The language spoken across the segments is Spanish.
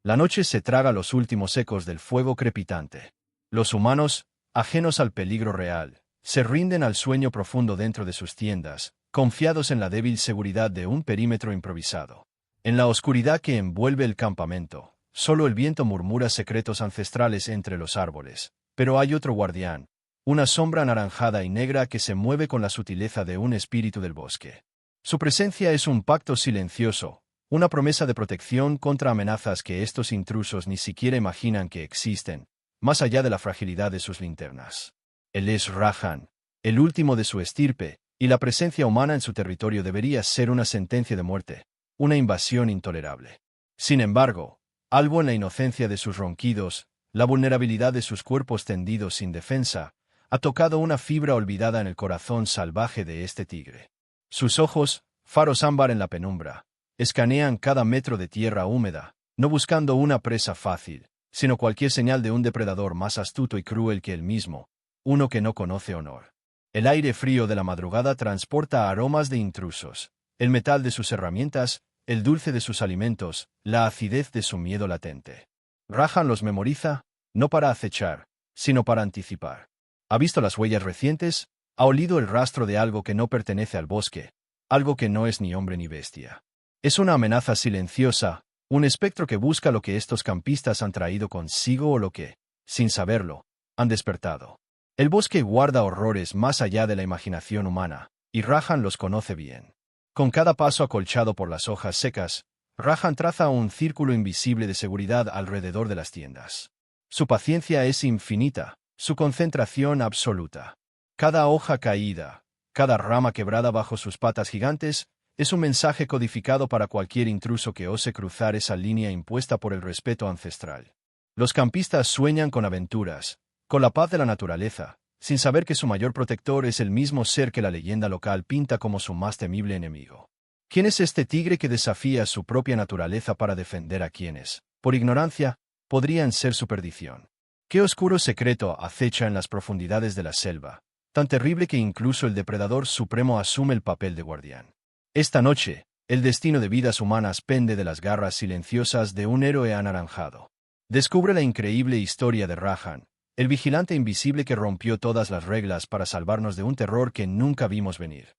La noche se traga los últimos ecos del fuego crepitante. Los humanos, ajenos al peligro real, se rinden al sueño profundo dentro de sus tiendas, confiados en la débil seguridad de un perímetro improvisado. En la oscuridad que envuelve el campamento, solo el viento murmura secretos ancestrales entre los árboles, pero hay otro guardián, una sombra anaranjada y negra que se mueve con la sutileza de un espíritu del bosque. Su presencia es un pacto silencioso, una promesa de protección contra amenazas que estos intrusos ni siquiera imaginan que existen, más allá de la fragilidad de sus linternas. Él es Rahan, el último de su estirpe, y la presencia humana en su territorio debería ser una sentencia de muerte, una invasión intolerable. Sin embargo, algo en la inocencia de sus ronquidos, la vulnerabilidad de sus cuerpos tendidos sin defensa, ha tocado una fibra olvidada en el corazón salvaje de este tigre. Sus ojos, faros ámbar en la penumbra, escanean cada metro de tierra húmeda, no buscando una presa fácil, sino cualquier señal de un depredador más astuto y cruel que él mismo, uno que no conoce honor. El aire frío de la madrugada transporta aromas de intrusos, el metal de sus herramientas, el dulce de sus alimentos, la acidez de su miedo latente. Rahan los memoriza, no para acechar, sino para anticipar. Ha visto las huellas recientes, ha olido el rastro de algo que no pertenece al bosque, algo que no es ni hombre ni bestia. Es una amenaza silenciosa, un espectro que busca lo que estos campistas han traído consigo o lo que, sin saberlo, han despertado. El bosque guarda horrores más allá de la imaginación humana, y Rahan los conoce bien. Con cada paso acolchado por las hojas secas, Rahan traza un círculo invisible de seguridad alrededor de las tiendas. Su paciencia es infinita, su concentración absoluta. Cada hoja caída, cada rama quebrada bajo sus patas gigantes, es un mensaje codificado para cualquier intruso que ose cruzar esa línea impuesta por el respeto ancestral. Los campistas sueñan con aventuras, con la paz de la naturaleza, sin saber que su mayor protector es el mismo ser que la leyenda local pinta como su más temible enemigo. ¿Quién es este tigre que desafía su propia naturaleza para defender a quienes, por ignorancia, podrían ser su perdición? ¿Qué oscuro secreto acecha en las profundidades de la selva, tan terrible que incluso el depredador supremo asume el papel de guardián? Esta noche, el destino de vidas humanas pende de las garras silenciosas de un héroe anaranjado. Descubre la increíble historia de Rahan, el vigilante invisible que rompió todas las reglas para salvarnos de un terror que nunca vimos venir.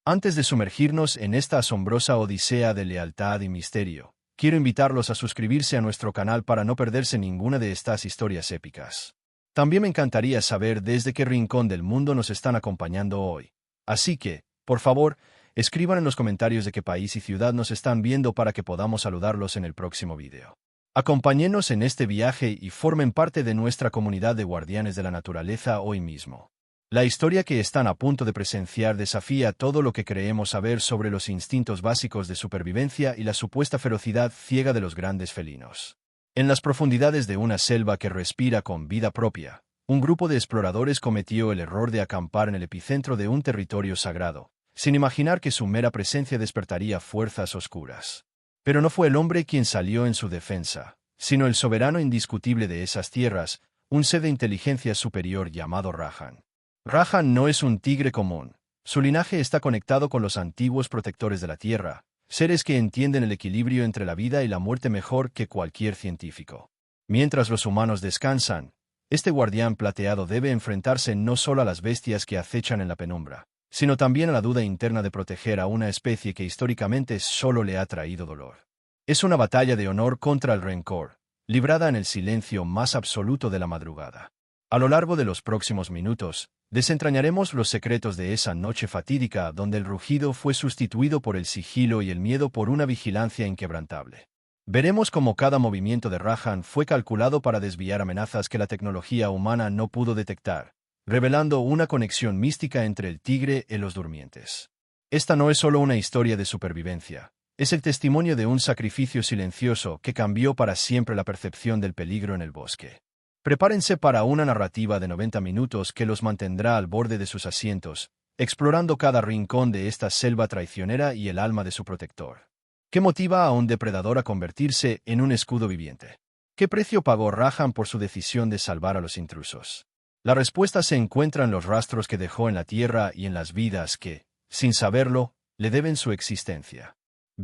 Antes de sumergirnos en esta asombrosa odisea de lealtad y misterio, quiero invitarlos a suscribirse a nuestro canal para no perderse ninguna de estas historias épicas. También me encantaría saber desde qué rincón del mundo nos están acompañando hoy. Así que, por favor, escriban en los comentarios de qué país y ciudad nos están viendo para que podamos saludarlos en el próximo video. Acompáñenos en este viaje y formen parte de nuestra comunidad de guardianes de la naturaleza hoy mismo. La historia que están a punto de presenciar desafía todo lo que creemos saber sobre los instintos básicos de supervivencia y la supuesta ferocidad ciega de los grandes felinos. En las profundidades de una selva que respira con vida propia, un grupo de exploradores cometió el error de acampar en el epicentro de un territorio sagrado, sin imaginar que su mera presencia despertaría fuerzas oscuras. Pero no fue el hombre quien salió en su defensa, sino el soberano indiscutible de esas tierras, un ser de inteligencia superior llamado Rahan. Rahan no es un tigre común. Su linaje está conectado con los antiguos protectores de la tierra, seres que entienden el equilibrio entre la vida y la muerte mejor que cualquier científico. Mientras los humanos descansan, este guardián plateado debe enfrentarse no solo a las bestias que acechan en la penumbra, sino también a la duda interna de proteger a una especie que históricamente solo le ha traído dolor. Es una batalla de honor contra el rencor, librada en el silencio más absoluto de la madrugada. A lo largo de los próximos minutos, desentrañaremos los secretos de esa noche fatídica donde el rugido fue sustituido por el sigilo y el miedo por una vigilancia inquebrantable. Veremos cómo cada movimiento de Rahan fue calculado para desviar amenazas que la tecnología humana no pudo detectar, revelando una conexión mística entre el tigre y los durmientes. Esta no es solo una historia de supervivencia, es el testimonio de un sacrificio silencioso que cambió para siempre la percepción del peligro en el bosque. Prepárense para una narrativa de 90 minutos que los mantendrá al borde de sus asientos, explorando cada rincón de esta selva traicionera y el alma de su protector. ¿Qué motiva a un depredador a convertirse en un escudo viviente? ¿Qué precio pagó Rahan por su decisión de salvar a los intrusos? La respuesta se encuentra en los rastros que dejó en la tierra y en las vidas que, sin saberlo, le deben su existencia.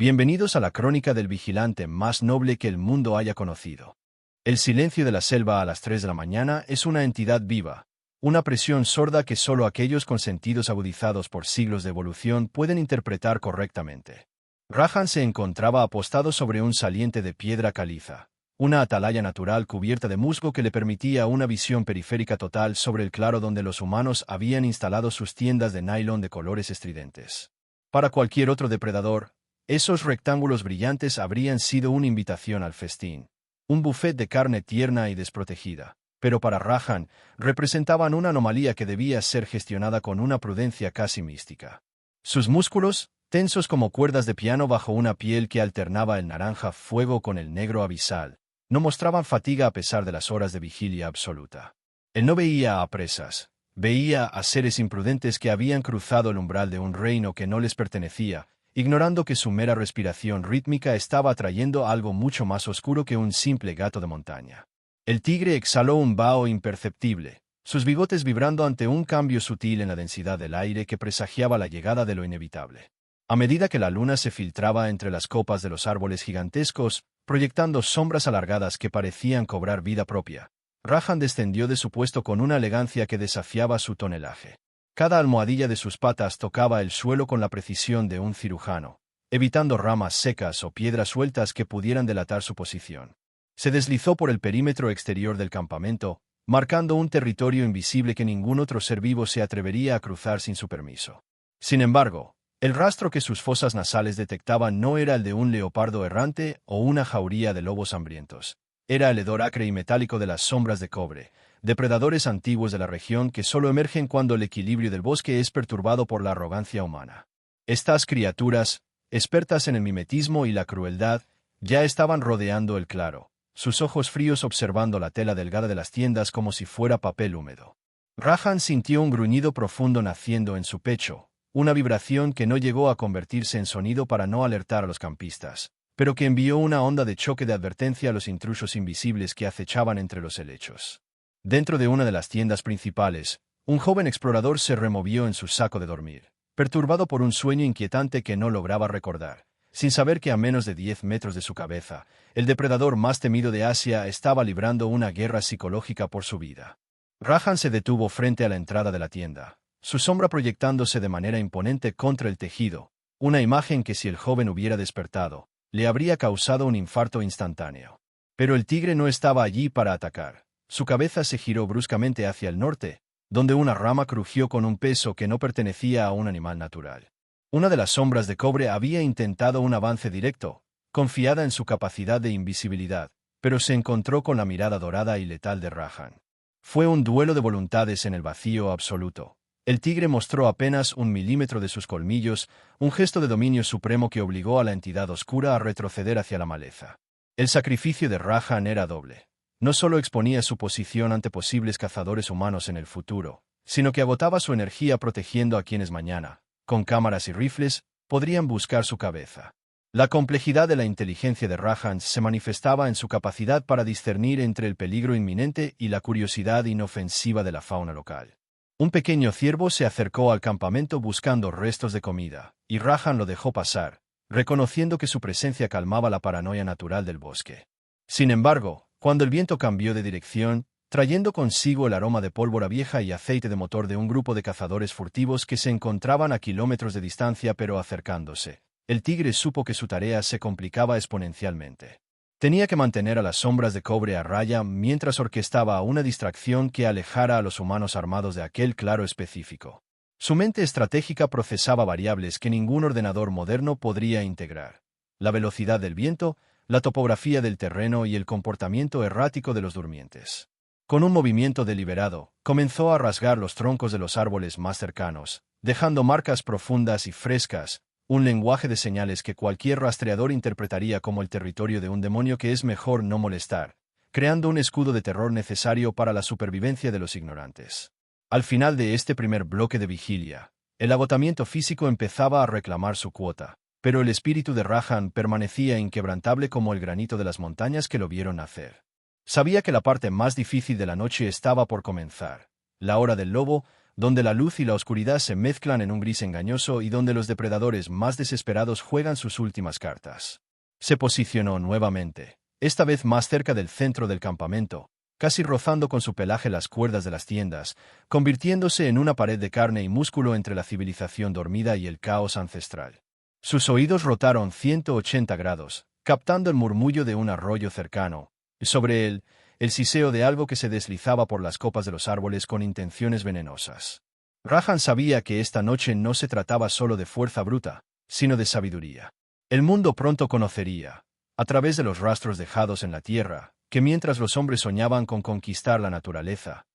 Bienvenidos a la crónica del vigilante más noble que el mundo haya conocido. El silencio de la selva a las 3 de la mañana es una entidad viva, una presión sorda que solo aquellos con sentidos agudizados por siglos de evolución pueden interpretar correctamente. Rajan se encontraba apostado sobre un saliente de piedra caliza, una atalaya natural cubierta de musgo que le permitía una visión periférica total sobre el claro donde los humanos habían instalado sus tiendas de nylon de colores estridentes. Para cualquier otro depredador, esos rectángulos brillantes habrían sido una invitación al festín, un buffet de carne tierna y desprotegida, pero para Rajan representaban una anomalía que debía ser gestionada con una prudencia casi mística. Sus músculos, tensos como cuerdas de piano bajo una piel que alternaba el naranja fuego con el negro abisal, no mostraban fatiga a pesar de las horas de vigilia absoluta. Él no veía a presas, veía a seres imprudentes que habían cruzado el umbral de un reino que no les pertenecía, ignorando que su mera respiración rítmica estaba atrayendo algo mucho más oscuro que un simple gato de montaña. El tigre exhaló un vaho imperceptible, sus bigotes vibrando ante un cambio sutil en la densidad del aire que presagiaba la llegada de lo inevitable. A medida que la luna se filtraba entre las copas de los árboles gigantescos, proyectando sombras alargadas que parecían cobrar vida propia, Rajan descendió de su puesto con una elegancia que desafiaba su tonelaje. Cada almohadilla de sus patas tocaba el suelo con la precisión de un cirujano, evitando ramas secas o piedras sueltas que pudieran delatar su posición. Se deslizó por el perímetro exterior del campamento, marcando un territorio invisible que ningún otro ser vivo se atrevería a cruzar sin su permiso. Sin embargo, el rastro que sus fosas nasales detectaban no era el de un leopardo errante o una jauría de lobos hambrientos. Era el hedor acre y metálico de las sombras de cobre, depredadores antiguos de la región que solo emergen cuando el equilibrio del bosque es perturbado por la arrogancia humana. Estas criaturas, expertas en el mimetismo y la crueldad, ya estaban rodeando el claro, sus ojos fríos observando la tela delgada de las tiendas como si fuera papel húmedo. Rajan sintió un gruñido profundo naciendo en su pecho, una vibración que no llegó a convertirse en sonido para no alertar a los campistas, pero que envió una onda de choque de advertencia a los intrusos invisibles que acechaban entre los helechos. Dentro de una de las tiendas principales, un joven explorador se removió en su saco de dormir, perturbado por un sueño inquietante que no lograba recordar, sin saber que a menos de 10 metros de su cabeza, el depredador más temido de Asia estaba librando una guerra psicológica por su vida. Rajan se detuvo frente a la entrada de la tienda, su sombra proyectándose de manera imponente contra el tejido, una imagen que si el joven hubiera despertado, le habría causado un infarto instantáneo. Pero el tigre no estaba allí para atacar. Su cabeza se giró bruscamente hacia el norte, donde una rama crujió con un peso que no pertenecía a un animal natural. Una de las sombras de cobre había intentado un avance directo, confiada en su capacidad de invisibilidad, pero se encontró con la mirada dorada y letal de Rajan. Fue un duelo de voluntades en el vacío absoluto. El tigre mostró apenas 1 milímetro de sus colmillos, un gesto de dominio supremo que obligó a la entidad oscura a retroceder hacia la maleza. El sacrificio de Rajan era doble. No solo exponía su posición ante posibles cazadores humanos en el futuro, sino que agotaba su energía protegiendo a quienes mañana, con cámaras y rifles, podrían buscar su cabeza. La complejidad de la inteligencia de Rajan se manifestaba en su capacidad para discernir entre el peligro inminente y la curiosidad inofensiva de la fauna local. Un pequeño ciervo se acercó al campamento buscando restos de comida, y Rajan lo dejó pasar, reconociendo que su presencia calmaba la paranoia natural del bosque. Sin embargo, cuando el viento cambió de dirección, trayendo consigo el aroma de pólvora vieja y aceite de motor de un grupo de cazadores furtivos que se encontraban a kilómetros de distancia pero acercándose, el tigre supo que su tarea se complicaba exponencialmente. Tenía que mantener a las sombras de cobre a raya mientras orquestaba una distracción que alejara a los humanos armados de aquel claro específico. Su mente estratégica procesaba variables que ningún ordenador moderno podría integrar: la velocidad del viento, la topografía del terreno y el comportamiento errático de los durmientes. Con un movimiento deliberado, comenzó a rasgar los troncos de los árboles más cercanos, dejando marcas profundas y frescas, un lenguaje de señales que cualquier rastreador interpretaría como el territorio de un demonio que es mejor no molestar, creando un escudo de terror necesario para la supervivencia de los ignorantes. Al final de este primer bloque de vigilia, el agotamiento físico empezaba a reclamar su cuota, pero el espíritu de Rajan permanecía inquebrantable como el granito de las montañas que lo vieron nacer. Sabía que la parte más difícil de la noche estaba por comenzar, la hora del lobo, donde la luz y la oscuridad se mezclan en un gris engañoso y donde los depredadores más desesperados juegan sus últimas cartas. Se posicionó nuevamente, esta vez más cerca del centro del campamento, casi rozando con su pelaje las cuerdas de las tiendas, convirtiéndose en una pared de carne y músculo entre la civilización dormida y el caos ancestral. Sus oídos rotaron 180 grados, captando el murmullo de un arroyo cercano, y sobre él, el siseo de algo que se deslizaba por las copas de los árboles con intenciones venenosas. Rahan sabía que esta noche no se trataba solo de fuerza bruta, sino de sabiduría. El mundo pronto conocería, a través de los rastros dejados en la tierra, que mientras los hombres soñaban con conquistar la naturaleza,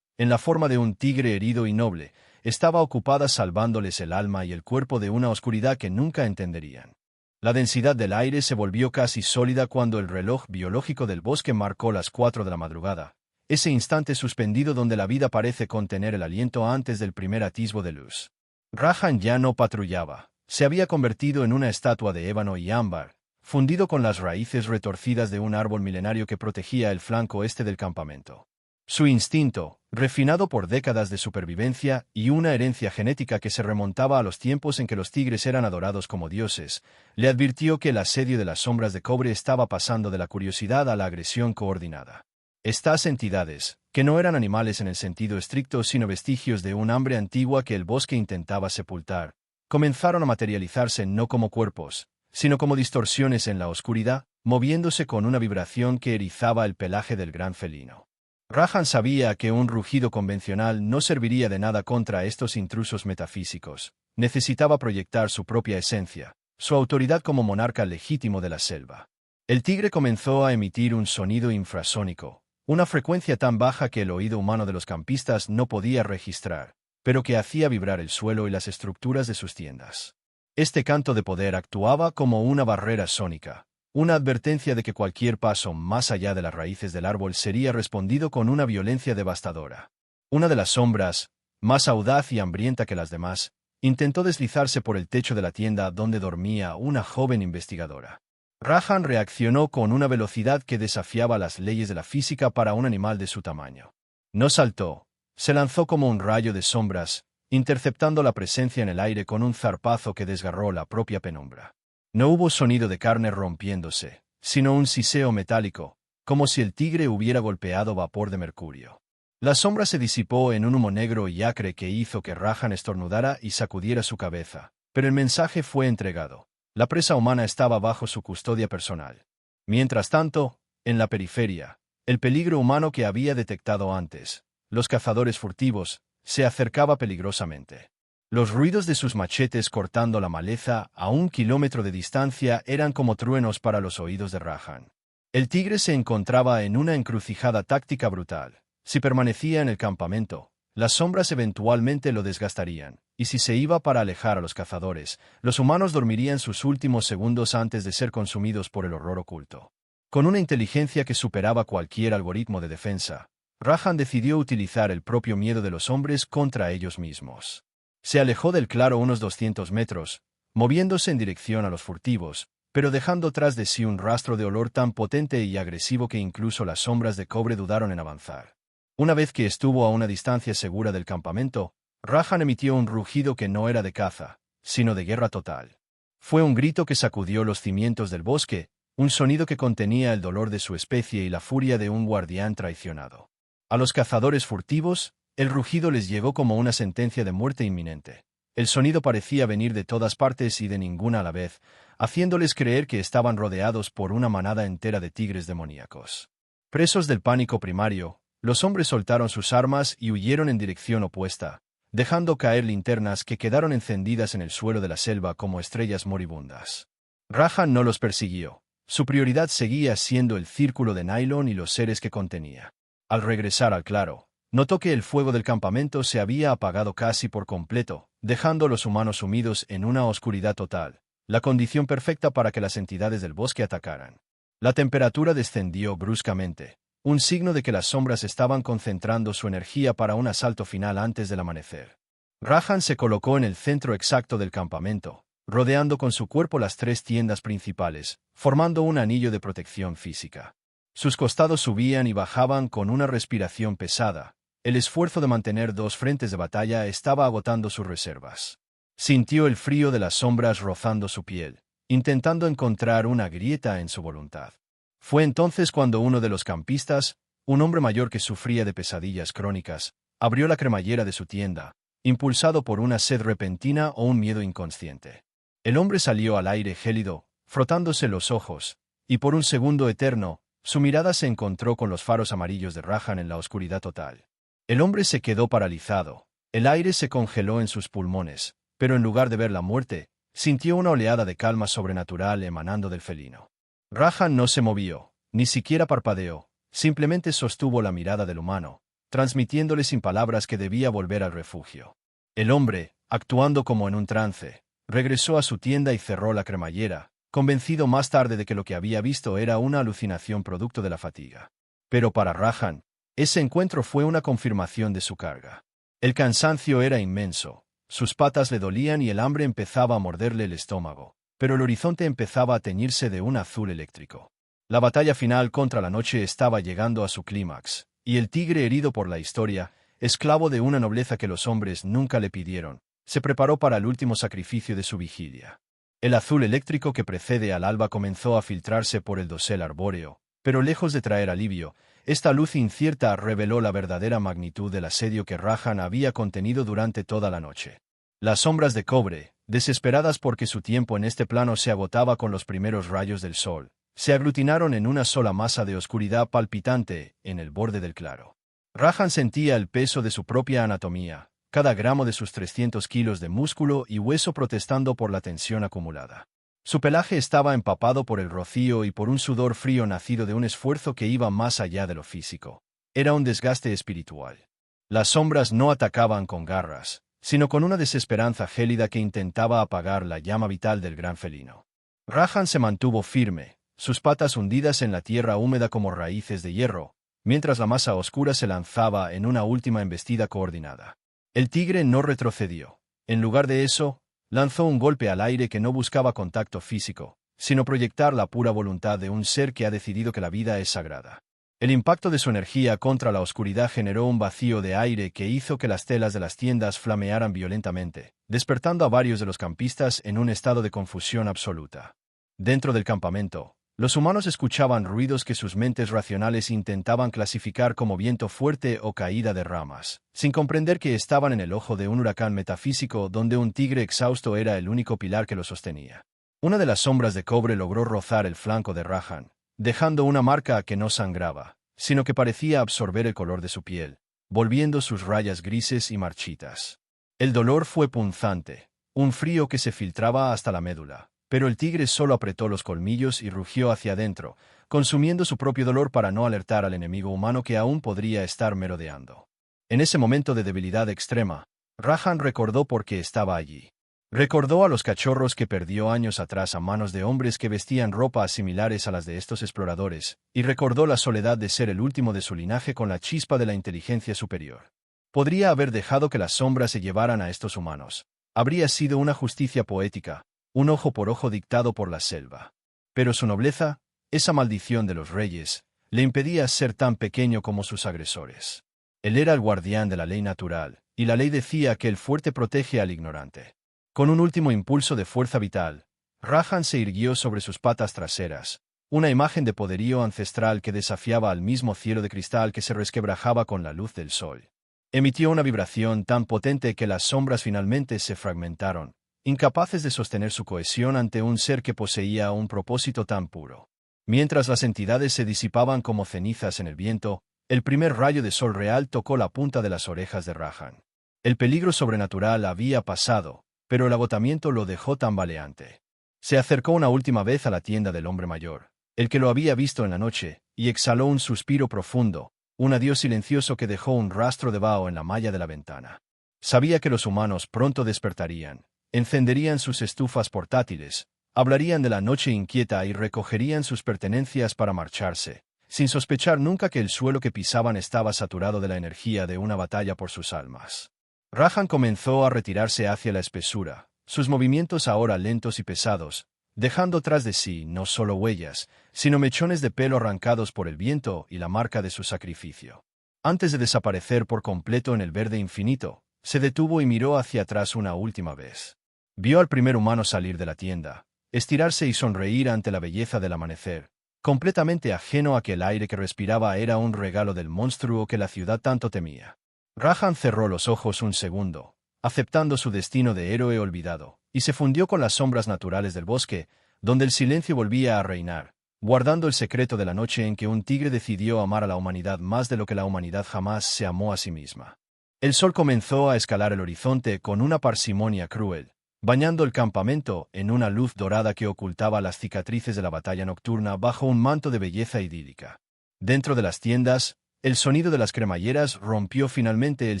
en la forma de un tigre herido y noble, estaba ocupada salvándoles el alma y el cuerpo de una oscuridad que nunca entenderían. La densidad del aire se volvió casi sólida cuando el reloj biológico del bosque marcó las 4 de la madrugada, ese instante suspendido donde la vida parece contener el aliento antes del primer atisbo de luz. Rahan ya no patrullaba, se había convertido en una estatua de ébano y ámbar, fundido con las raíces retorcidas de un árbol milenario que protegía el flanco este del campamento. Su instinto, refinado por décadas de supervivencia y una herencia genética que se remontaba a los tiempos en que los tigres eran adorados como dioses, le advirtió que el asedio de las sombras de cobre estaba pasando de la curiosidad a la agresión coordinada. Estas entidades, que no eran animales en el sentido estricto sino vestigios de un hambre antigua que el bosque intentaba sepultar, comenzaron a materializarse no como cuerpos, sino como distorsiones en la oscuridad, moviéndose con una vibración que erizaba el pelaje del gran felino. Rahan sabía que un rugido convencional no serviría de nada contra estos intrusos metafísicos. Necesitaba proyectar su propia esencia, su autoridad como monarca legítimo de la selva. El tigre comenzó a emitir un sonido infrasónico, una frecuencia tan baja que el oído humano de los campistas no podía registrar, pero que hacía vibrar el suelo y las estructuras de sus tiendas. Este canto de poder actuaba como una barrera sónica, una advertencia de que cualquier paso más allá de las raíces del árbol sería respondido con una violencia devastadora. Una de las sombras, más audaz y hambrienta que las demás, intentó deslizarse por el techo de la tienda donde dormía una joven investigadora. Rahan reaccionó con una velocidad que desafiaba las leyes de la física para un animal de su tamaño. No saltó, se lanzó como un rayo de sombras, interceptando la presencia en el aire con un zarpazo que desgarró la propia penumbra. No hubo sonido de carne rompiéndose, sino un siseo metálico, como si el tigre hubiera golpeado vapor de mercurio. La sombra se disipó en un humo negro y acre que hizo que Rahan estornudara y sacudiera su cabeza, pero el mensaje fue entregado. La presa humana estaba bajo su custodia personal. Mientras tanto, en la periferia, el peligro humano que había detectado antes, los cazadores furtivos, se acercaba peligrosamente. Los ruidos de sus machetes cortando la maleza a 1 kilómetro de distancia eran como truenos para los oídos de Rahan. El tigre se encontraba en una encrucijada táctica brutal. Si permanecía en el campamento, las sombras eventualmente lo desgastarían, y si se iba para alejar a los cazadores, los humanos dormirían sus últimos segundos antes de ser consumidos por el horror oculto. Con una inteligencia que superaba cualquier algoritmo de defensa, Rahan decidió utilizar el propio miedo de los hombres contra ellos mismos. Se alejó del claro unos 200 metros, moviéndose en dirección a los furtivos, pero dejando tras de sí un rastro de olor tan potente y agresivo que incluso las sombras de cobre dudaron en avanzar. Una vez que estuvo a una distancia segura del campamento, Rahan emitió un rugido que no era de caza, sino de guerra total. Fue un grito que sacudió los cimientos del bosque, un sonido que contenía el dolor de su especie y la furia de un guardián traicionado. A los cazadores furtivos, el rugido les llegó como una sentencia de muerte inminente. El sonido parecía venir de todas partes y de ninguna a la vez, haciéndoles creer que estaban rodeados por una manada entera de tigres demoníacos. Presos del pánico primario, los hombres soltaron sus armas y huyeron en dirección opuesta, dejando caer linternas que quedaron encendidas en el suelo de la selva como estrellas moribundas. Rahan no los persiguió. Su prioridad seguía siendo el círculo de nylon y los seres que contenía. Al regresar al claro, notó que el fuego del campamento se había apagado casi por completo, dejando a los humanos sumidos en una oscuridad total, la condición perfecta para que las entidades del bosque atacaran. La temperatura descendió bruscamente, un signo de que las sombras estaban concentrando su energía para un asalto final antes del amanecer. Rahan se colocó en el centro exacto del campamento, rodeando con su cuerpo las 3 tiendas principales, formando un anillo de protección física. Sus costados subían y bajaban con una respiración pesada, El esfuerzo de mantener dos frentes de batalla estaba agotando sus reservas. Sintió el frío de las sombras rozando su piel, intentando encontrar una grieta en su voluntad. Fue entonces cuando uno de los campistas, un hombre mayor que sufría de pesadillas crónicas, abrió la cremallera de su tienda, impulsado por una sed repentina o un miedo inconsciente. El hombre salió al aire gélido, frotándose los ojos, y por un segundo eterno, su mirada se encontró con los faros amarillos de Rahan en la oscuridad total. El hombre se quedó paralizado, el aire se congeló en sus pulmones, pero en lugar de ver la muerte, sintió una oleada de calma sobrenatural emanando del felino. Rahan no se movió, ni siquiera parpadeó, simplemente sostuvo la mirada del humano, transmitiéndole sin palabras que debía volver al refugio. El hombre, actuando como en un trance, regresó a su tienda y cerró la cremallera, convencido más tarde de que lo que había visto era una alucinación producto de la fatiga. Pero para Rahan, ese encuentro fue una confirmación de su carga. El cansancio era inmenso, sus patas le dolían y el hambre empezaba a morderle el estómago, pero el horizonte empezaba a teñirse de un azul eléctrico. La batalla final contra la noche estaba llegando a su clímax, y el tigre herido por la historia, esclavo de una nobleza que los hombres nunca le pidieron, se preparó para el último sacrificio de su vigilia. El azul eléctrico que precede al alba comenzó a filtrarse por el dosel arbóreo, pero lejos de traer alivio, esta luz incierta reveló la verdadera magnitud del asedio que Rahan había contenido durante toda la noche. Las sombras de cobre, desesperadas porque su tiempo en este plano se agotaba con los primeros rayos del sol, se aglutinaron en una sola masa de oscuridad palpitante en el borde del claro. Rahan sentía el peso de su propia anatomía, cada gramo de sus 300 kilos de músculo y hueso protestando por la tensión acumulada. Su pelaje estaba empapado por el rocío y por un sudor frío nacido de un esfuerzo que iba más allá de lo físico. Era un desgaste espiritual. Las sombras no atacaban con garras, sino con una desesperanza gélida que intentaba apagar la llama vital del gran felino. Rahan se mantuvo firme, sus patas hundidas en la tierra húmeda como raíces de hierro, mientras la masa oscura se lanzaba en una última embestida coordinada. El tigre no retrocedió. En lugar de eso, lanzó un golpe al aire que no buscaba contacto físico, sino proyectar la pura voluntad de un ser que ha decidido que la vida es sagrada. El impacto de su energía contra la oscuridad generó un vacío de aire que hizo que las telas de las tiendas flamearan violentamente, despertando a varios de los campistas en un estado de confusión absoluta. Dentro del campamento, los humanos escuchaban ruidos que sus mentes racionales intentaban clasificar como viento fuerte o caída de ramas, sin comprender que estaban en el ojo de un huracán metafísico donde un tigre exhausto era el único pilar que lo sostenía. Una de las sombras de cobre logró rozar el flanco de Rahan, dejando una marca que no sangraba, sino que parecía absorber el color de su piel, volviendo sus rayas grises y marchitas. El dolor fue punzante, un frío que se filtraba hasta la médula. Pero el tigre solo apretó los colmillos y rugió hacia adentro, consumiendo su propio dolor para no alertar al enemigo humano que aún podría estar merodeando. En ese momento de debilidad extrema, Rahan recordó por qué estaba allí. Recordó a los cachorros que perdió años atrás a manos de hombres que vestían ropas similares a las de estos exploradores, y recordó la soledad de ser el último de su linaje con la chispa de la inteligencia superior. Podría haber dejado que las sombras se llevaran a estos humanos. Habría sido una justicia poética, un ojo por ojo dictado por la selva. Pero su nobleza, esa maldición de los reyes, le impedía ser tan pequeño como sus agresores. Él era el guardián de la ley natural, y la ley decía que el fuerte protege al ignorante. Con un último impulso de fuerza vital, Rahan se irguió sobre sus patas traseras, una imagen de poderío ancestral que desafiaba al mismo cielo de cristal que se resquebrajaba con la luz del sol. Emitió una vibración tan potente que las sombras finalmente se fragmentaron, incapaces de sostener su cohesión ante un ser que poseía un propósito tan puro. Mientras las entidades se disipaban como cenizas en el viento, el primer rayo de sol real tocó la punta de las orejas de Rahan. El peligro sobrenatural había pasado, pero el agotamiento lo dejó tambaleante. Se acercó una última vez a la tienda del hombre mayor, el que lo había visto en la noche, y exhaló un suspiro profundo, un adiós silencioso que dejó un rastro de vaho en la malla de la ventana. Sabía que los humanos pronto despertarían. Encenderían sus estufas portátiles, hablarían de la noche inquieta y recogerían sus pertenencias para marcharse, sin sospechar nunca que el suelo que pisaban estaba saturado de la energía de una batalla por sus almas. Rahan comenzó a retirarse hacia la espesura, sus movimientos ahora lentos y pesados, dejando tras de sí no solo huellas, sino mechones de pelo arrancados por el viento y la marca de su sacrificio. Antes de desaparecer por completo en el verde infinito, se detuvo y miró hacia atrás una última vez. Vio al primer humano salir de la tienda, estirarse y sonreír ante la belleza del amanecer, completamente ajeno a que el aire que respiraba era un regalo del monstruo que la ciudad tanto temía. Rahan cerró los ojos un segundo, aceptando su destino de héroe olvidado, y se fundió con las sombras naturales del bosque, donde el silencio volvía a reinar, guardando el secreto de la noche en que un tigre decidió amar a la humanidad más de lo que la humanidad jamás se amó a sí misma. El sol comenzó a escalar el horizonte con una parsimonia cruel, bañando el campamento en una luz dorada que ocultaba las cicatrices de la batalla nocturna bajo un manto de belleza idílica. Dentro de las tiendas, el sonido de las cremalleras rompió finalmente el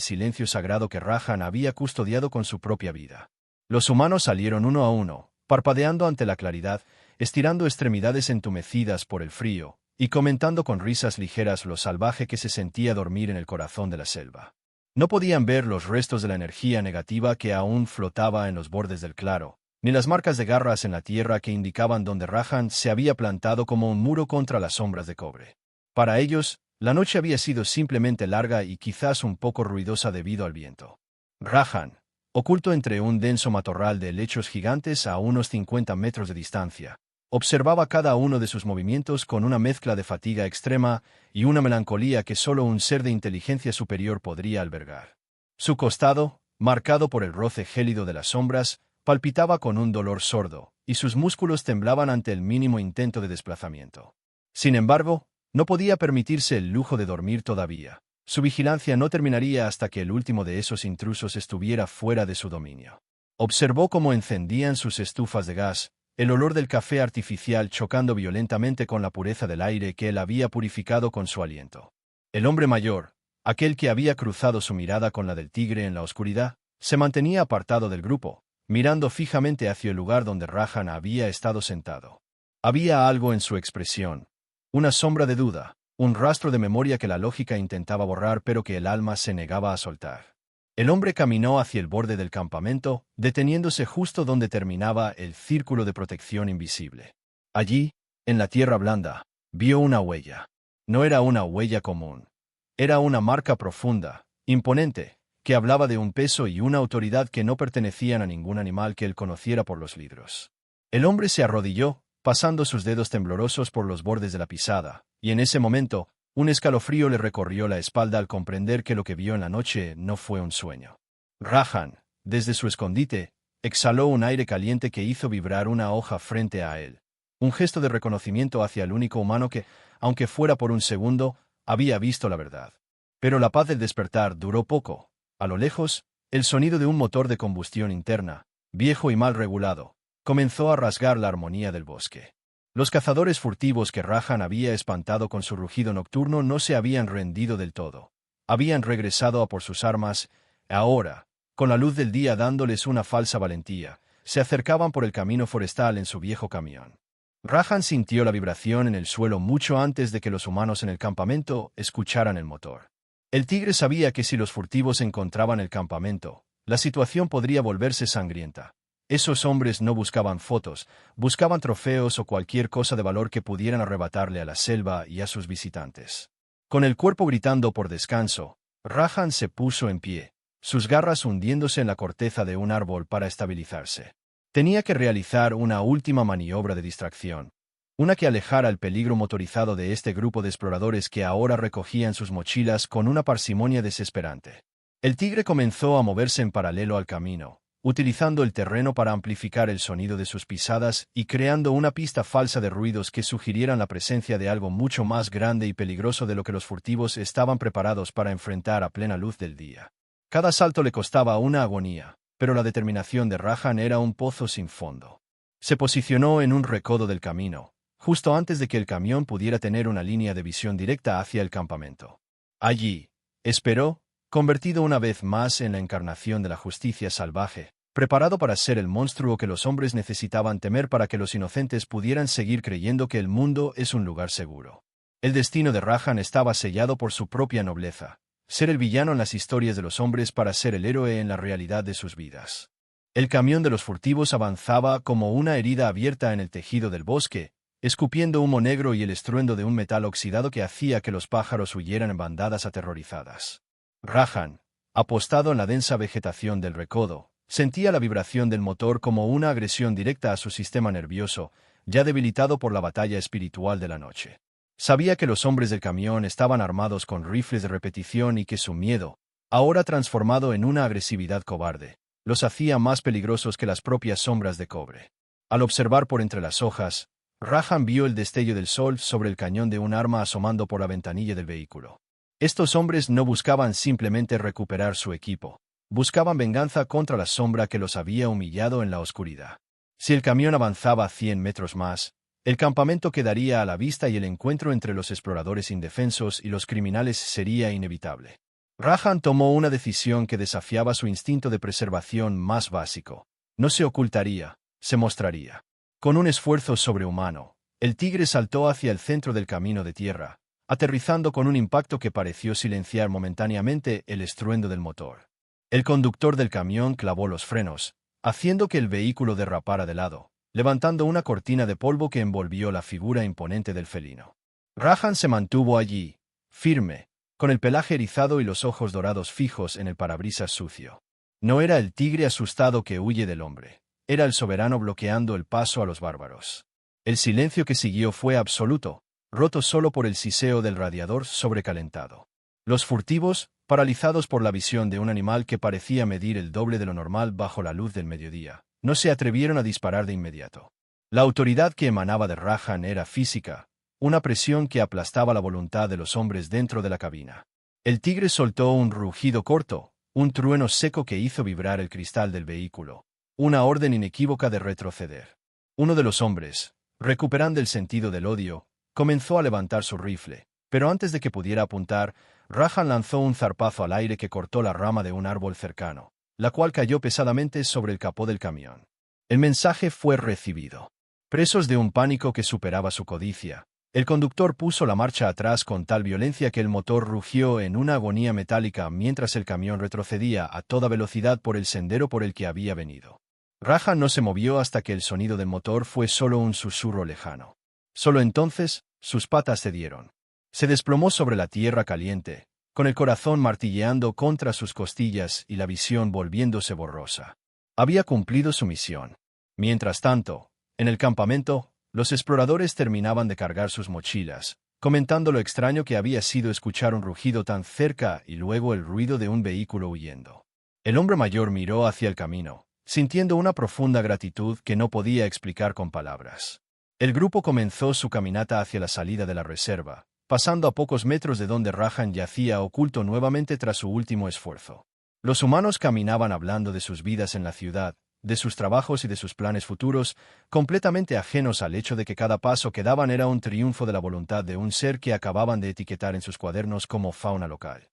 silencio sagrado que Rahan había custodiado con su propia vida. Los humanos salieron uno a uno, parpadeando ante la claridad, estirando extremidades entumecidas por el frío, y comentando con risas ligeras lo salvaje que se sentía dormir en el corazón de la selva. No podían ver los restos de la energía negativa que aún flotaba en los bordes del claro, ni las marcas de garras en la tierra que indicaban donde Rahan se había plantado como un muro contra las sombras de cobre. Para ellos, la noche había sido simplemente larga y quizás un poco ruidosa debido al viento. Rahan, oculto entre un denso matorral de helechos gigantes a unos 50 metros de distancia, observaba cada uno de sus movimientos con una mezcla de fatiga extrema y una melancolía que solo un ser de inteligencia superior podría albergar. Su costado, marcado por el roce gélido de las sombras, palpitaba con un dolor sordo, y sus músculos temblaban ante el mínimo intento de desplazamiento. Sin embargo, no podía permitirse el lujo de dormir todavía. Su vigilancia no terminaría hasta que el último de esos intrusos estuviera fuera de su dominio. Observó cómo encendían sus estufas de gas, el olor del café artificial chocando violentamente con la pureza del aire que él había purificado con su aliento. El hombre mayor, aquel que había cruzado su mirada con la del tigre en la oscuridad, se mantenía apartado del grupo, mirando fijamente hacia el lugar donde Rahan había estado sentado. Había algo en su expresión, una sombra de duda, un rastro de memoria que la lógica intentaba borrar pero que el alma se negaba a soltar. El hombre caminó hacia el borde del campamento, deteniéndose justo donde terminaba el círculo de protección invisible. Allí, en la tierra blanda, vio una huella. No era una huella común. Era una marca profunda, imponente, que hablaba de un peso y una autoridad que no pertenecían a ningún animal que él conociera por los libros. El hombre se arrodilló, pasando sus dedos temblorosos por los bordes de la pisada, y en ese momento, un escalofrío le recorrió la espalda al comprender que lo que vio en la noche no fue un sueño. Rahan, desde su escondite, exhaló un aire caliente que hizo vibrar una hoja frente a él. Un gesto de reconocimiento hacia el único humano que, aunque fuera por un segundo, había visto la verdad. Pero la paz del despertar duró poco. A lo lejos, el sonido de un motor de combustión interna, viejo y mal regulado, comenzó a rasgar la armonía del bosque. Los cazadores furtivos que Rahan había espantado con su rugido nocturno no se habían rendido del todo. Habían regresado a por sus armas, ahora, con la luz del día dándoles una falsa valentía, se acercaban por el camino forestal en su viejo camión. Rahan sintió la vibración en el suelo mucho antes de que los humanos en el campamento escucharan el motor. El tigre sabía que si los furtivos encontraban el campamento, la situación podría volverse sangrienta. Esos hombres no buscaban fotos, buscaban trofeos o cualquier cosa de valor que pudieran arrebatarle a la selva y a sus visitantes. Con el cuerpo gritando por descanso, Rahan se puso en pie, sus garras hundiéndose en la corteza de un árbol para estabilizarse. Tenía que realizar una última maniobra de distracción, una que alejara el peligro motorizado de este grupo de exploradores que ahora recogían sus mochilas con una parsimonia desesperante. El tigre comenzó a moverse en paralelo al camino, utilizando el terreno para amplificar el sonido de sus pisadas y creando una pista falsa de ruidos que sugirieran la presencia de algo mucho más grande y peligroso de lo que los furtivos estaban preparados para enfrentar a plena luz del día. Cada salto le costaba una agonía, pero la determinación de Rahan era un pozo sin fondo. Se posicionó en un recodo del camino, justo antes de que el camión pudiera tener una línea de visión directa hacia el campamento. Allí, esperó, convertido una vez más en la encarnación de la justicia salvaje, preparado para ser el monstruo que los hombres necesitaban temer para que los inocentes pudieran seguir creyendo que el mundo es un lugar seguro. El destino de Rahan estaba sellado por su propia nobleza, ser el villano en las historias de los hombres para ser el héroe en la realidad de sus vidas. El camión de los furtivos avanzaba como una herida abierta en el tejido del bosque, escupiendo humo negro y el estruendo de un metal oxidado que hacía que los pájaros huyeran en bandadas aterrorizadas. Rajan, apostado en la densa vegetación del recodo, sentía la vibración del motor como una agresión directa a su sistema nervioso, ya debilitado por la batalla espiritual de la noche. Sabía que los hombres del camión estaban armados con rifles de repetición y que su miedo, ahora transformado en una agresividad cobarde, los hacía más peligrosos que las propias sombras de cobre. Al observar por entre las hojas, Rajan vio el destello del sol sobre el cañón de un arma asomando por la ventanilla del vehículo. Estos hombres no buscaban simplemente recuperar su equipo, buscaban venganza contra la sombra que los había humillado en la oscuridad. Si el camión avanzaba 100 metros más, el campamento quedaría a la vista y el encuentro entre los exploradores indefensos y los criminales sería inevitable. Rajan tomó una decisión que desafiaba su instinto de preservación más básico. No se ocultaría, se mostraría. Con un esfuerzo sobrehumano, el tigre saltó hacia el centro del camino de tierra, aterrizando con un impacto que pareció silenciar momentáneamente el estruendo del motor. El conductor del camión clavó los frenos, haciendo que el vehículo derrapara de lado, levantando una cortina de polvo que envolvió la figura imponente del felino. Rajan se mantuvo allí, firme, con el pelaje erizado y los ojos dorados fijos en el parabrisas sucio. No era el tigre asustado que huye del hombre, era el soberano bloqueando el paso a los bárbaros. El silencio que siguió fue absoluto, roto solo por el siseo del radiador sobrecalentado. Los furtivos, paralizados por la visión de un animal que parecía medir el doble de lo normal bajo la luz del mediodía, no se atrevieron a disparar de inmediato. La autoridad que emanaba de Rajan era física, una presión que aplastaba la voluntad de los hombres dentro de la cabina. El tigre soltó un rugido corto, un trueno seco que hizo vibrar el cristal del vehículo, una orden inequívoca de retroceder. Uno de los hombres, recuperando el sentido del odio, comenzó a levantar su rifle, pero antes de que pudiera apuntar, Rajan lanzó un zarpazo al aire que cortó la rama de un árbol cercano, la cual cayó pesadamente sobre el capó del camión. El mensaje fue recibido. Presos de un pánico que superaba su codicia, el conductor puso la marcha atrás con tal violencia que el motor rugió en una agonía metálica mientras el camión retrocedía a toda velocidad por el sendero por el que había venido. Rajan no se movió hasta que el sonido del motor fue solo un susurro lejano. Solo entonces, sus patas cedieron. Se desplomó sobre la tierra caliente, con el corazón martilleando contra sus costillas y la visión volviéndose borrosa. Había cumplido su misión. Mientras tanto, en el campamento, los exploradores terminaban de cargar sus mochilas, comentando lo extraño que había sido escuchar un rugido tan cerca y luego el ruido de un vehículo huyendo. El hombre mayor miró hacia el camino, sintiendo una profunda gratitud que no podía explicar con palabras. El grupo comenzó su caminata hacia la salida de la reserva, pasando a pocos metros de donde Rajan yacía oculto nuevamente tras su último esfuerzo. Los humanos caminaban hablando de sus vidas en la ciudad, de sus trabajos y de sus planes futuros, completamente ajenos al hecho de que cada paso que daban era un triunfo de la voluntad de un ser que acababan de etiquetar en sus cuadernos como fauna local.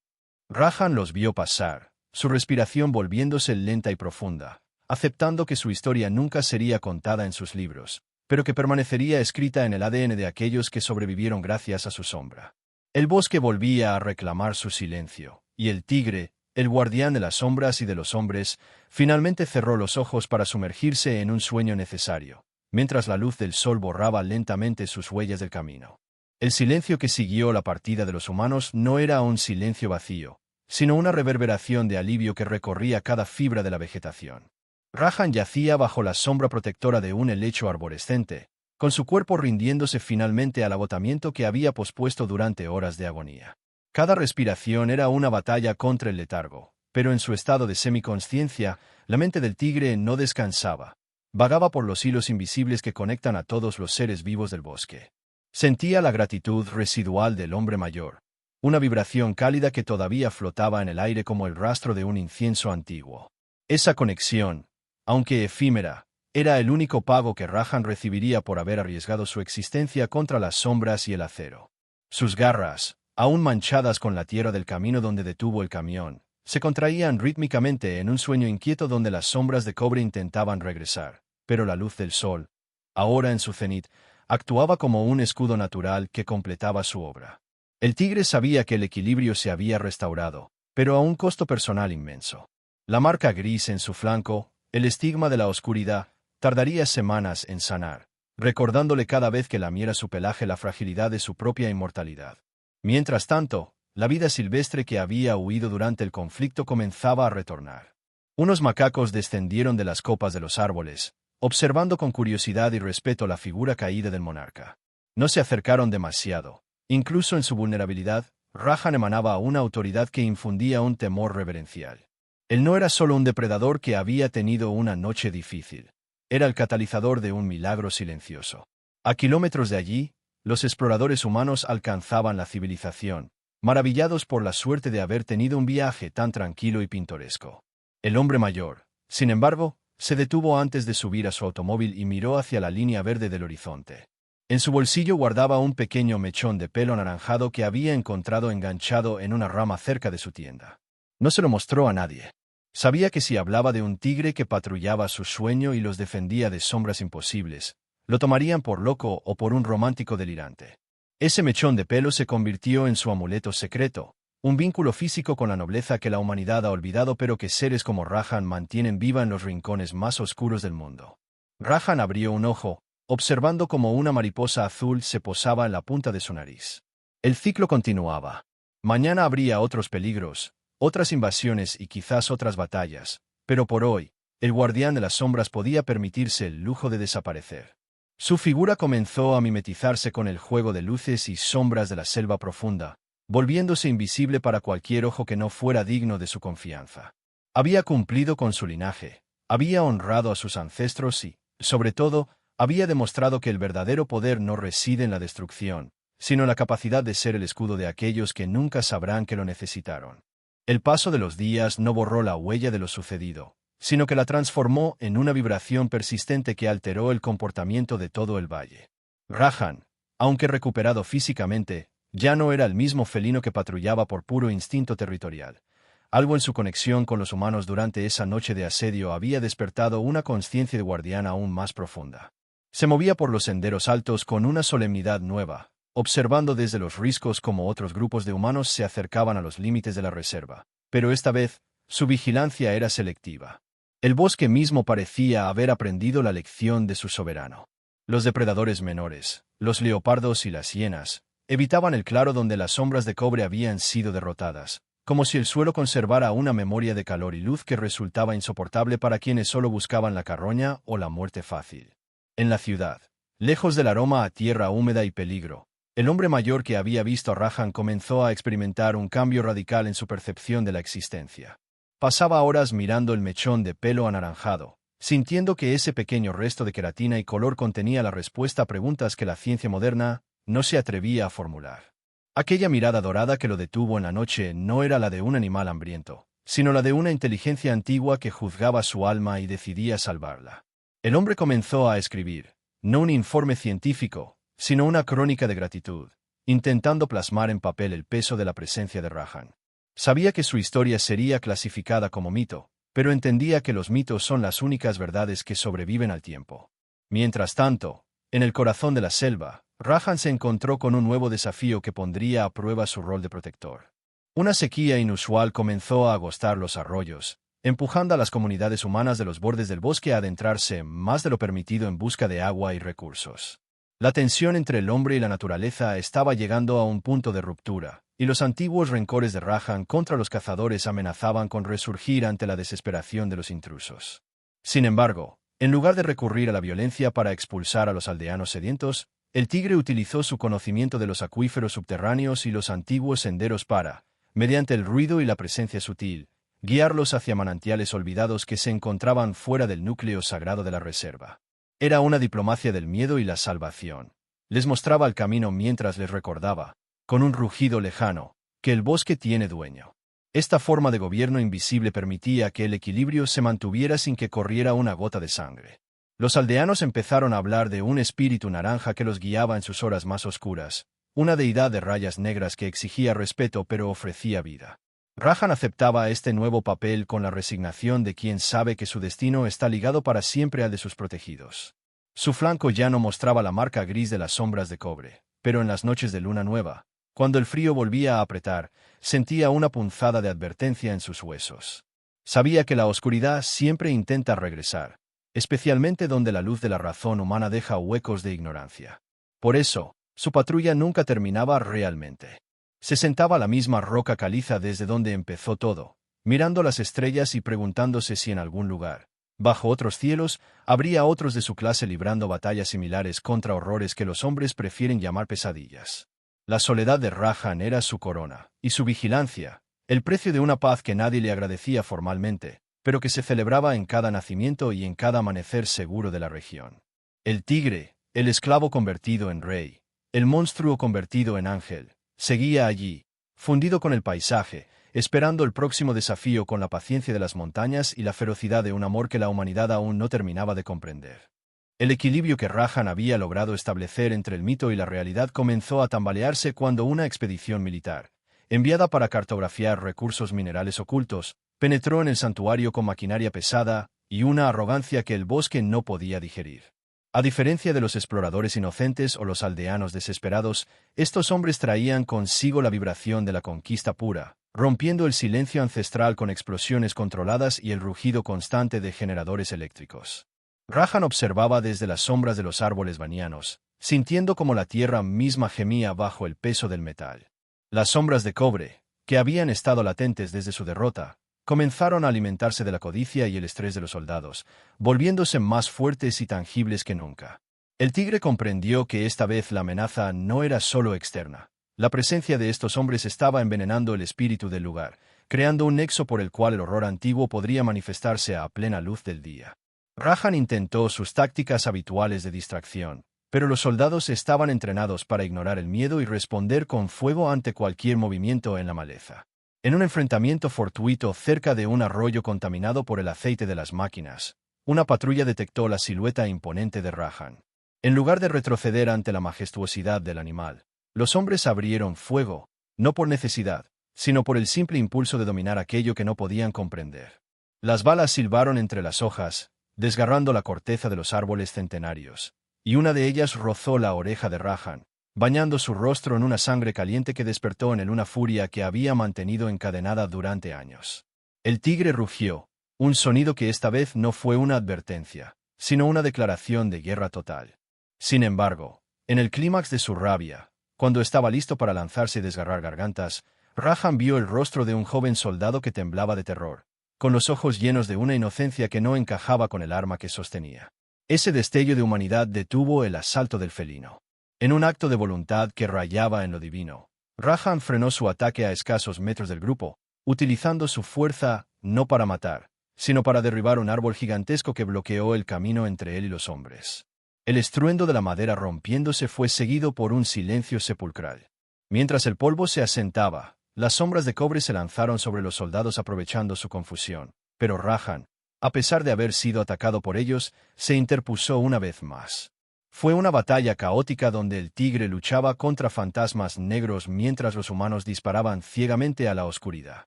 Rajan los vio pasar, su respiración volviéndose lenta y profunda, aceptando que su historia nunca sería contada en sus libros, pero que permanecería escrita en el ADN de aquellos que sobrevivieron gracias a su sombra. El bosque volvía a reclamar su silencio, y el tigre, el guardián de las sombras y de los hombres, finalmente cerró los ojos para sumergirse en un sueño necesario, mientras la luz del sol borraba lentamente sus huellas del camino. El silencio que siguió la partida de los humanos no era un silencio vacío, sino una reverberación de alivio que recorría cada fibra de la vegetación. Rajan yacía bajo la sombra protectora de un helecho arborescente, con su cuerpo rindiéndose finalmente al agotamiento que había pospuesto durante horas de agonía. Cada respiración era una batalla contra el letargo, pero en su estado de semiconsciencia, la mente del tigre no descansaba. Vagaba por los hilos invisibles que conectan a todos los seres vivos del bosque. Sentía la gratitud residual del hombre mayor, una vibración cálida que todavía flotaba en el aire como el rastro de un incienso antiguo. Esa conexión, aunque efímera, era el único pago que Rajan recibiría por haber arriesgado su existencia contra las sombras y el acero. Sus garras, aún manchadas con la tierra del camino donde detuvo el camión, se contraían rítmicamente en un sueño inquieto donde las sombras de cobre intentaban regresar, pero la luz del sol, ahora en su cenit, actuaba como un escudo natural que completaba su obra. El tigre sabía que el equilibrio se había restaurado, pero a un costo personal inmenso. La marca gris en su flanco, el estigma de la oscuridad, tardaría semanas en sanar, recordándole cada vez que lamiera su pelaje la fragilidad de su propia inmortalidad. Mientras tanto, la vida silvestre que había huido durante el conflicto comenzaba a retornar. Unos macacos descendieron de las copas de los árboles, observando con curiosidad y respeto la figura caída del monarca. No se acercaron demasiado. Incluso en su vulnerabilidad, Rajan emanaba una autoridad que infundía un temor reverencial. Él no era solo un depredador que había tenido una noche difícil. Era el catalizador de un milagro silencioso. A kilómetros de allí, los exploradores humanos alcanzaban la civilización, maravillados por la suerte de haber tenido un viaje tan tranquilo y pintoresco. El hombre mayor, sin embargo, se detuvo antes de subir a su automóvil y miró hacia la línea verde del horizonte. En su bolsillo guardaba un pequeño mechón de pelo anaranjado que había encontrado enganchado en una rama cerca de su tienda. No se lo mostró a nadie. Sabía que si hablaba de un tigre que patrullaba su sueño y los defendía de sombras imposibles, lo tomarían por loco o por un romántico delirante. Ese mechón de pelo se convirtió en su amuleto secreto, un vínculo físico con la nobleza que la humanidad ha olvidado pero que seres como Rajan mantienen viva en los rincones más oscuros del mundo. Rajan abrió un ojo, observando cómo una mariposa azul se posaba en la punta de su nariz. El ciclo continuaba. Mañana habría otros peligros, otras invasiones y quizás otras batallas, pero por hoy, el guardián de las sombras podía permitirse el lujo de desaparecer. Su figura comenzó a mimetizarse con el juego de luces y sombras de la selva profunda, volviéndose invisible para cualquier ojo que no fuera digno de su confianza. Había cumplido con su linaje, había honrado a sus ancestros y, sobre todo, había demostrado que el verdadero poder no reside en la destrucción, sino en la capacidad de ser el escudo de aquellos que nunca sabrán que lo necesitaron. El paso de los días no borró la huella de lo sucedido, sino que la transformó en una vibración persistente que alteró el comportamiento de todo el valle. Rajan, aunque recuperado físicamente, ya no era el mismo felino que patrullaba por puro instinto territorial. Algo en su conexión con los humanos durante esa noche de asedio había despertado una conciencia de guardián aún más profunda. Se movía por los senderos altos con una solemnidad nueva, observando desde los riscos cómo otros grupos de humanos se acercaban a los límites de la reserva. Pero esta vez, su vigilancia era selectiva. El bosque mismo parecía haber aprendido la lección de su soberano. Los depredadores menores, los leopardos y las hienas, evitaban el claro donde las sombras de cobre habían sido derrotadas, como si el suelo conservara una memoria de calor y luz que resultaba insoportable para quienes solo buscaban la carroña o la muerte fácil. En la ciudad, lejos del aroma a tierra húmeda y peligro, el hombre mayor que había visto a Rajan comenzó a experimentar un cambio radical en su percepción de la existencia. Pasaba horas mirando el mechón de pelo anaranjado, sintiendo que ese pequeño resto de queratina y color contenía la respuesta a preguntas que la ciencia moderna no se atrevía a formular. Aquella mirada dorada que lo detuvo en la noche no era la de un animal hambriento, sino la de una inteligencia antigua que juzgaba su alma y decidía salvarla. El hombre comenzó a escribir, no un informe científico, sino una crónica de gratitud, intentando plasmar en papel el peso de la presencia de Rajan. Sabía que su historia sería clasificada como mito, pero entendía que los mitos son las únicas verdades que sobreviven al tiempo. Mientras tanto, en el corazón de la selva, Rajan se encontró con un nuevo desafío que pondría a prueba su rol de protector. Una sequía inusual comenzó a agostar los arroyos, empujando a las comunidades humanas de los bordes del bosque a adentrarse más de lo permitido en busca de agua y recursos. La tensión entre el hombre y la naturaleza estaba llegando a un punto de ruptura, y los antiguos rencores de Rajan contra los cazadores amenazaban con resurgir ante la desesperación de los intrusos. Sin embargo, en lugar de recurrir a la violencia para expulsar a los aldeanos sedientos, el tigre utilizó su conocimiento de los acuíferos subterráneos y los antiguos senderos para, mediante el ruido y la presencia sutil, guiarlos hacia manantiales olvidados que se encontraban fuera del núcleo sagrado de la reserva. Era una diplomacia del miedo y la salvación. Les mostraba el camino mientras les recordaba, con un rugido lejano, que el bosque tiene dueño. Esta forma de gobierno invisible permitía que el equilibrio se mantuviera sin que corriera una gota de sangre. Los aldeanos empezaron a hablar de un espíritu naranja que los guiaba en sus horas más oscuras, una deidad de rayas negras que exigía respeto pero ofrecía vida. Rajan aceptaba este nuevo papel con la resignación de quien sabe que su destino está ligado para siempre al de sus protegidos. Su flanco ya no mostraba la marca gris de las sombras de cobre, pero en las noches de luna nueva, cuando el frío volvía a apretar, sentía una punzada de advertencia en sus huesos. Sabía que la oscuridad siempre intenta regresar, especialmente donde la luz de la razón humana deja huecos de ignorancia. Por eso, su patrulla nunca terminaba realmente. Se sentaba a la misma roca caliza desde donde empezó todo, mirando las estrellas y preguntándose si en algún lugar, bajo otros cielos, habría otros de su clase librando batallas similares contra horrores que los hombres prefieren llamar pesadillas. La soledad de Rahan era su corona, y su vigilancia, el precio de una paz que nadie le agradecía formalmente, pero que se celebraba en cada nacimiento y en cada amanecer seguro de la región. El tigre, el esclavo convertido en rey, el monstruo convertido en ángel, seguía allí, fundido con el paisaje, esperando el próximo desafío con la paciencia de las montañas y la ferocidad de un amor que la humanidad aún no terminaba de comprender. El equilibrio que Rahan había logrado establecer entre el mito y la realidad comenzó a tambalearse cuando una expedición militar, enviada para cartografiar recursos minerales ocultos, penetró en el santuario con maquinaria pesada y una arrogancia que el bosque no podía digerir. A diferencia de los exploradores inocentes o los aldeanos desesperados, estos hombres traían consigo la vibración de la conquista pura, rompiendo el silencio ancestral con explosiones controladas y el rugido constante de generadores eléctricos. Rahan observaba desde las sombras de los árboles banianos, sintiendo como la tierra misma gemía bajo el peso del metal. Las sombras de cobre, que habían estado latentes desde su derrota, comenzaron a alimentarse de la codicia y el estrés de los soldados, volviéndose más fuertes y tangibles que nunca. El tigre comprendió que esta vez la amenaza no era solo externa. La presencia de estos hombres estaba envenenando el espíritu del lugar, creando un nexo por el cual el horror antiguo podría manifestarse a plena luz del día. Rahan intentó sus tácticas habituales de distracción, pero los soldados estaban entrenados para ignorar el miedo y responder con fuego ante cualquier movimiento en la maleza. En un enfrentamiento fortuito cerca de un arroyo contaminado por el aceite de las máquinas, una patrulla detectó la silueta imponente de Rahan. En lugar de retroceder ante la majestuosidad del animal, los hombres abrieron fuego, no por necesidad, sino por el simple impulso de dominar aquello que no podían comprender. Las balas silbaron entre las hojas, desgarrando la corteza de los árboles centenarios, y una de ellas rozó la oreja de Rahan, bañando su rostro en una sangre caliente que despertó en él una furia que había mantenido encadenada durante años. El tigre rugió, un sonido que esta vez no fue una advertencia, sino una declaración de guerra total. Sin embargo, en el clímax de su rabia, cuando estaba listo para lanzarse y desgarrar gargantas, Rahan vio el rostro de un joven soldado que temblaba de terror, con los ojos llenos de una inocencia que no encajaba con el arma que sostenía. Ese destello de humanidad detuvo el asalto del felino. En un acto de voluntad que rayaba en lo divino, Rahan frenó su ataque a escasos metros del grupo, utilizando su fuerza no para matar, sino para derribar un árbol gigantesco que bloqueó el camino entre él y los hombres. El estruendo de la madera rompiéndose fue seguido por un silencio sepulcral. Mientras el polvo se asentaba, las sombras de cobre se lanzaron sobre los soldados aprovechando su confusión, pero Rahan, a pesar de haber sido atacado por ellos, se interpuso una vez más. Fue una batalla caótica donde el tigre luchaba contra fantasmas negros mientras los humanos disparaban ciegamente a la oscuridad.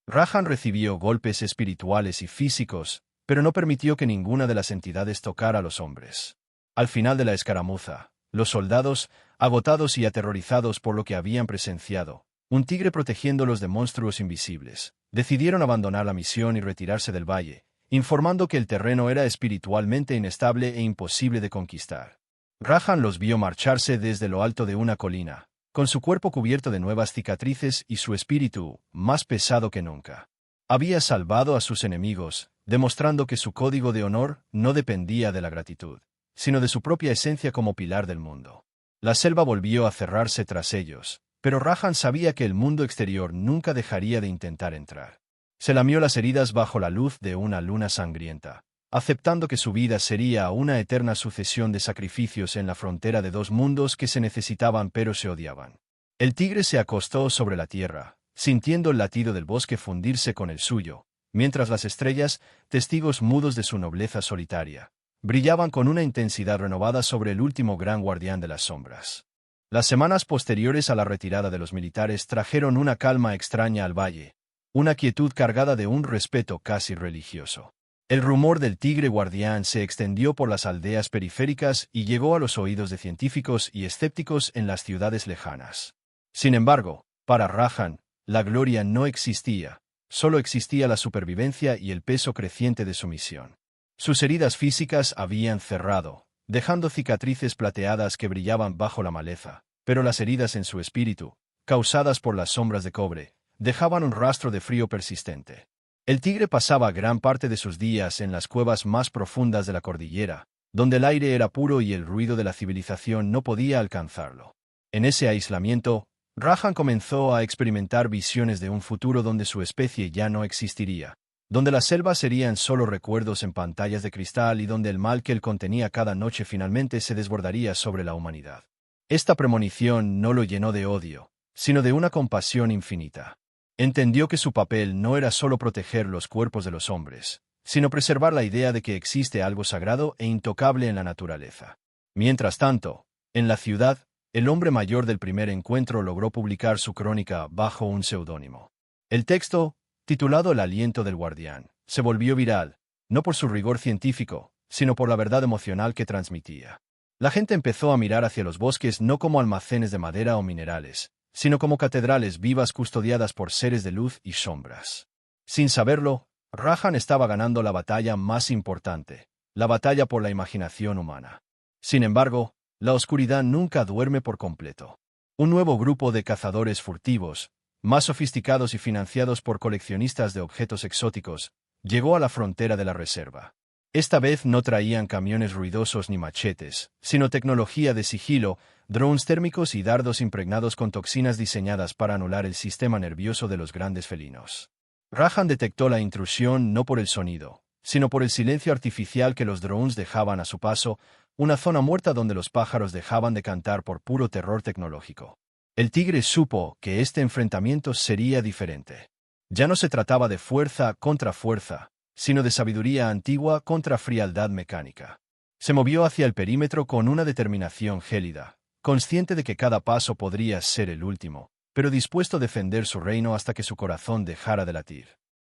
Rahan recibió golpes espirituales y físicos, pero no permitió que ninguna de las entidades tocara a los hombres. Al final de la escaramuza, los soldados, agotados y aterrorizados por lo que habían presenciado, un tigre protegiéndolos de monstruos invisibles, decidieron abandonar la misión y retirarse del valle, informando que el terreno era espiritualmente inestable e imposible de conquistar. Rahan los vio marcharse desde lo alto de una colina, con su cuerpo cubierto de nuevas cicatrices y su espíritu, más pesado que nunca. Había salvado a sus enemigos, demostrando que su código de honor no dependía de la gratitud, sino de su propia esencia como pilar del mundo. La selva volvió a cerrarse tras ellos, pero Rahan sabía que el mundo exterior nunca dejaría de intentar entrar. Se lamió las heridas bajo la luz de una luna sangrienta, aceptando que su vida sería una eterna sucesión de sacrificios en la frontera de dos mundos que se necesitaban pero se odiaban. El tigre se acostó sobre la tierra, sintiendo el latido del bosque fundirse con el suyo, mientras las estrellas, testigos mudos de su nobleza solitaria, brillaban con una intensidad renovada sobre el último gran guardián de las sombras. Las semanas posteriores a la retirada de los militares trajeron una calma extraña al valle, una quietud cargada de un respeto casi religioso. El rumor del tigre guardián se extendió por las aldeas periféricas y llegó a los oídos de científicos y escépticos en las ciudades lejanas. Sin embargo, para Rahan, la gloria no existía, solo existía la supervivencia y el peso creciente de su misión. Sus heridas físicas habían cerrado, dejando cicatrices plateadas que brillaban bajo la maleza, pero las heridas en su espíritu, causadas por las sombras de cobre, dejaban un rastro de frío persistente. El tigre pasaba gran parte de sus días en las cuevas más profundas de la cordillera, donde el aire era puro y el ruido de la civilización no podía alcanzarlo. En ese aislamiento, Rajan comenzó a experimentar visiones de un futuro donde su especie ya no existiría, donde las selvas serían solo recuerdos en pantallas de cristal y donde el mal que él contenía cada noche finalmente se desbordaría sobre la humanidad. Esta premonición no lo llenó de odio, sino de una compasión infinita. Entendió que su papel no era solo proteger los cuerpos de los hombres, sino preservar la idea de que existe algo sagrado e intocable en la naturaleza. Mientras tanto, en la ciudad, el hombre mayor del primer encuentro logró publicar su crónica bajo un seudónimo. El texto, titulado El aliento del guardián, se volvió viral, no por su rigor científico, sino por la verdad emocional que transmitía. La gente empezó a mirar hacia los bosques no como almacenes de madera o minerales, sino como catedrales vivas custodiadas por seres de luz y sombras. Sin saberlo, Rajan estaba ganando la batalla más importante, la batalla por la imaginación humana. Sin embargo, la oscuridad nunca duerme por completo. Un nuevo grupo de cazadores furtivos, más sofisticados y financiados por coleccionistas de objetos exóticos, llegó a la frontera de la reserva. Esta vez no traían camiones ruidosos ni machetes, sino tecnología de sigilo, drones térmicos y dardos impregnados con toxinas diseñadas para anular el sistema nervioso de los grandes felinos. Rajan detectó la intrusión no por el sonido, sino por el silencio artificial que los drones dejaban a su paso, una zona muerta donde los pájaros dejaban de cantar por puro terror tecnológico. El tigre supo que este enfrentamiento sería diferente. Ya no se trataba de fuerza contra fuerza, sino de sabiduría antigua contra frialdad mecánica. Se movió hacia el perímetro con una determinación gélida, consciente de que cada paso podría ser el último, pero dispuesto a defender su reino hasta que su corazón dejara de latir.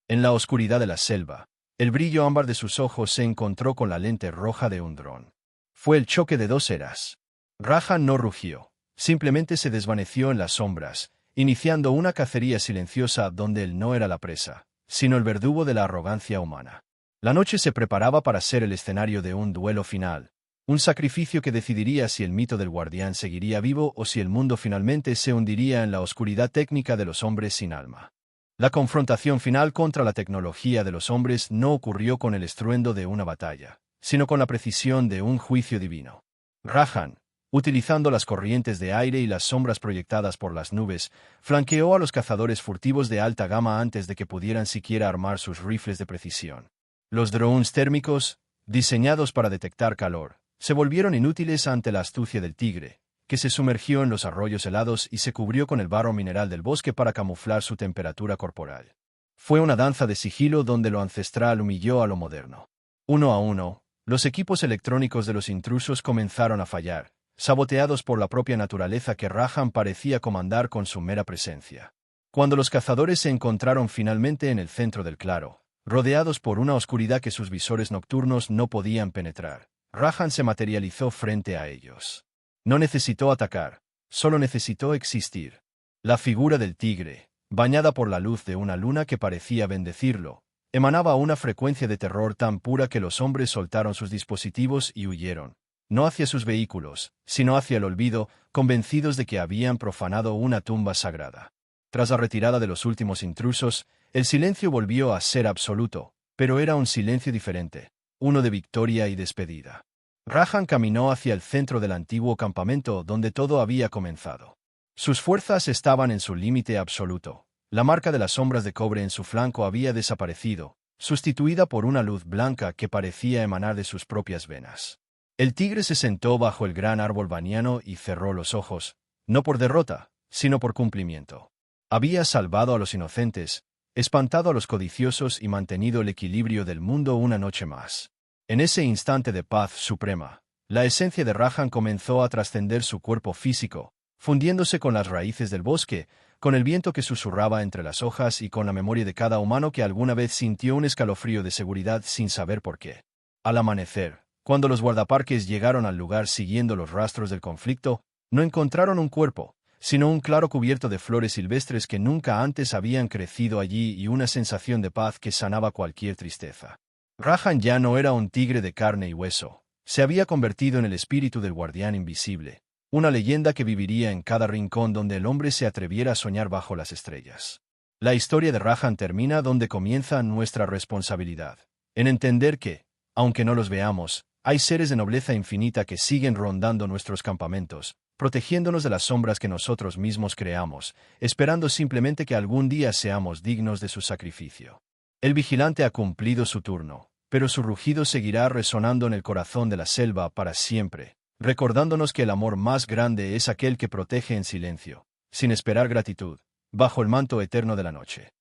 En la oscuridad de la selva, el brillo ámbar de sus ojos se encontró con la lente roja de un dron. Fue el choque de dos eras. Rajan no rugió, simplemente se desvaneció en las sombras, iniciando una cacería silenciosa donde él no era la presa, sino el verdugo de la arrogancia humana. La noche se preparaba para ser el escenario de un duelo final, un sacrificio que decidiría si el mito del guardián seguiría vivo o si el mundo finalmente se hundiría en la oscuridad técnica de los hombres sin alma. La confrontación final contra la tecnología de los hombres no ocurrió con el estruendo de una batalla, sino con la precisión de un juicio divino. Rajan, utilizando las corrientes de aire y las sombras proyectadas por las nubes, flanqueó a los cazadores furtivos de alta gama antes de que pudieran siquiera armar sus rifles de precisión. Los drones térmicos, diseñados para detectar calor, se volvieron inútiles ante la astucia del tigre, que se sumergió en los arroyos helados y se cubrió con el barro mineral del bosque para camuflar su temperatura corporal. Fue una danza de sigilo donde lo ancestral humilló a lo moderno. Uno a uno, los equipos electrónicos de los intrusos comenzaron a fallar, saboteados por la propia naturaleza que Rajan parecía comandar con su mera presencia. Cuando los cazadores se encontraron finalmente en el centro del claro, rodeados por una oscuridad que sus visores nocturnos no podían penetrar, Rajan se materializó frente a ellos. No necesitó atacar, solo necesitó existir. La figura del tigre, bañada por la luz de una luna que parecía bendecirlo, emanaba una frecuencia de terror tan pura que los hombres soltaron sus dispositivos y huyeron, no hacia sus vehículos, sino hacia el olvido, convencidos de que habían profanado una tumba sagrada. Tras la retirada de los últimos intrusos, el silencio volvió a ser absoluto, pero era un silencio diferente, uno de victoria y despedida. Rajan caminó hacia el centro del antiguo campamento donde todo había comenzado. Sus fuerzas estaban en su límite absoluto. La marca de las sombras de cobre en su flanco había desaparecido, sustituida por una luz blanca que parecía emanar de sus propias venas. El tigre se sentó bajo el gran árbol baniano y cerró los ojos, no por derrota, sino por cumplimiento. Había salvado a los inocentes, espantado a los codiciosos y mantenido el equilibrio del mundo una noche más. En ese instante de paz suprema, la esencia de Rajan comenzó a trascender su cuerpo físico, fundiéndose con las raíces del bosque, con el viento que susurraba entre las hojas y con la memoria de cada humano que alguna vez sintió un escalofrío de seguridad sin saber por qué. Al amanecer, cuando los guardaparques llegaron al lugar siguiendo los rastros del conflicto, no encontraron un cuerpo, sino un claro cubierto de flores silvestres que nunca antes habían crecido allí y una sensación de paz que sanaba cualquier tristeza. Rahan ya no era un tigre de carne y hueso. Se había convertido en el espíritu del guardián invisible, una leyenda que viviría en cada rincón donde el hombre se atreviera a soñar bajo las estrellas. La historia de Rahan termina donde comienza nuestra responsabilidad, en entender que, aunque no los veamos, hay seres de nobleza infinita que siguen rondando nuestros campamentos, protegiéndonos de las sombras que nosotros mismos creamos, esperando simplemente que algún día seamos dignos de su sacrificio. El vigilante ha cumplido su turno, pero su rugido seguirá resonando en el corazón de la selva para siempre, recordándonos que el amor más grande es aquel que protege en silencio, sin esperar gratitud, bajo el manto eterno de la noche.